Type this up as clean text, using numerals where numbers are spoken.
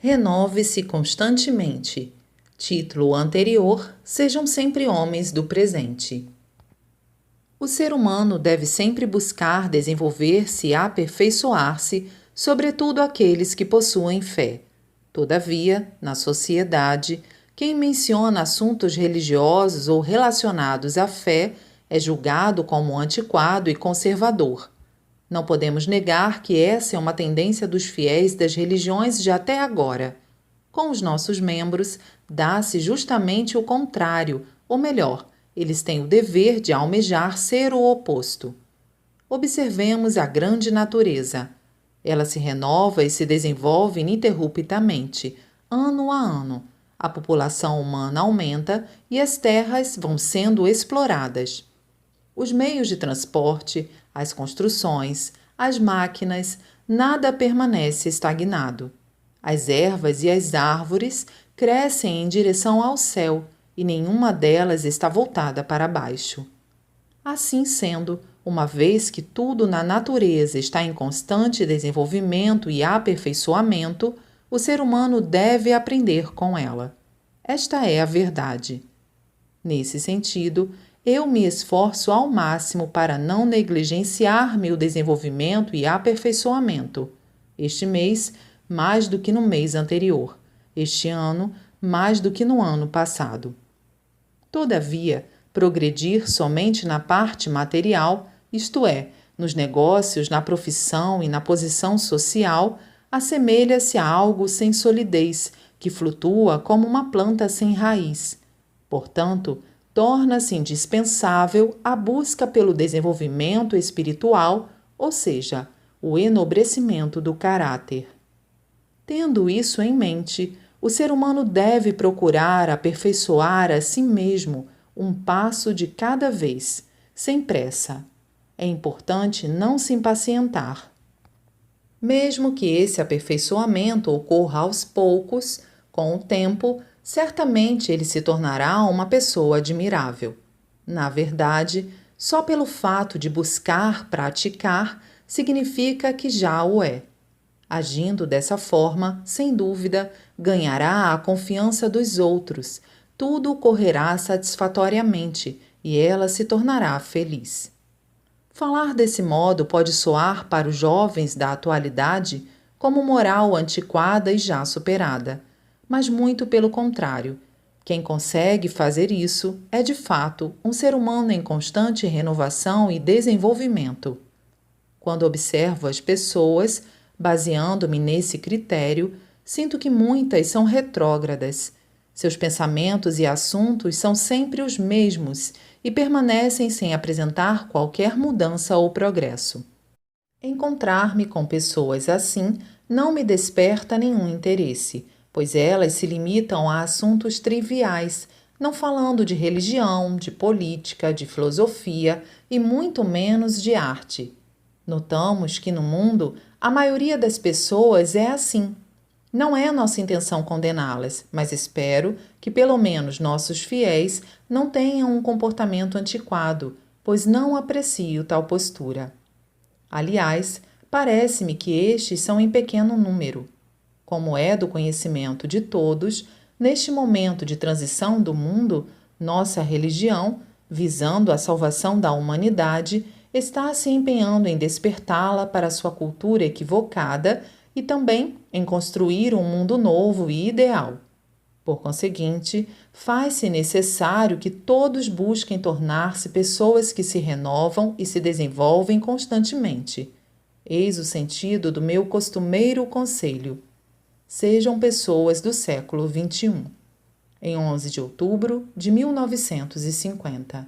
Renove-se constantemente. Título anterior: Sejam sempre homens do presente. O ser humano deve sempre buscar desenvolver-se e aperfeiçoar-se, sobretudo aqueles que possuem fé. Todavia, na sociedade, quem menciona assuntos religiosos ou relacionados à fé é julgado como antiquado e conservador. Não podemos negar que essa é uma tendência dos fiéis das religiões de até agora. Com os nossos membros, dá-se justamente o contrário, ou melhor, eles têm o dever de almejar ser o oposto. Observemos a grande natureza. Ela se renova e se desenvolve ininterruptamente, ano a ano. A população humana aumenta e as terras vão sendo exploradas. Os meios de transporte, as construções, as máquinas, nada permanece estagnado. As ervas e as árvores crescem em direção ao céu e nenhuma delas está voltada para baixo. Assim sendo, uma vez que tudo na natureza está em constante desenvolvimento e aperfeiçoamento, o ser humano deve aprender com ela. Esta é a verdade. Nesse sentido, eu me esforço ao máximo para não negligenciar meu desenvolvimento e aperfeiçoamento. Este mês, mais do que no mês anterior. Este ano, mais do que no ano passado. Todavia, progredir somente na parte material, isto é, nos negócios, na profissão e na posição social, assemelha-se a algo sem solidez, que flutua como uma planta sem raiz. Portanto, torna-se indispensável a busca pelo desenvolvimento espiritual, ou seja, o enobrecimento do caráter. Tendo isso em mente, o ser humano deve procurar aperfeiçoar a si mesmo um passo de cada vez, sem pressa. É importante não se impacientar. Mesmo que esse aperfeiçoamento ocorra aos poucos, com o tempo, certamente ele se tornará uma pessoa admirável. Na verdade, só pelo fato de buscar praticar, significa que já o é. Agindo dessa forma, sem dúvida, ganhará a confiança dos outros, tudo correrá satisfatoriamente e ela se tornará feliz. Falar desse modo pode soar para os jovens da atualidade como moral antiquada e já superada, mas muito pelo contrário. Quem consegue fazer isso é, de fato, um ser humano em constante renovação e desenvolvimento. Quando observo as pessoas, baseando-me nesse critério, sinto que muitas são retrógradas. Seus pensamentos e assuntos são sempre os mesmos e permanecem sem apresentar qualquer mudança ou progresso. Encontrar-me com pessoas assim não me desperta nenhum interesse, pois elas se limitam a assuntos triviais, não falando de religião, de política, de filosofia e muito menos de arte. Notamos que no mundo a maioria das pessoas é assim. Não é nossa intenção condená-las, mas espero que pelo menos nossos fiéis não tenham um comportamento antiquado, pois não aprecio tal postura. Aliás, parece-me que estes são em pequeno número. Como é do conhecimento de todos, neste momento de transição do mundo, nossa religião, visando a salvação da humanidade, está se empenhando em despertá-la para sua cultura equivocada e também em construir um mundo novo e ideal. Por conseguinte, faz-se necessário que todos busquem tornar-se pessoas que se renovam e se desenvolvem constantemente. Eis o sentido do meu costumeiro conselho. Sejam pessoas do século XXI. Em 11 de outubro de 1950.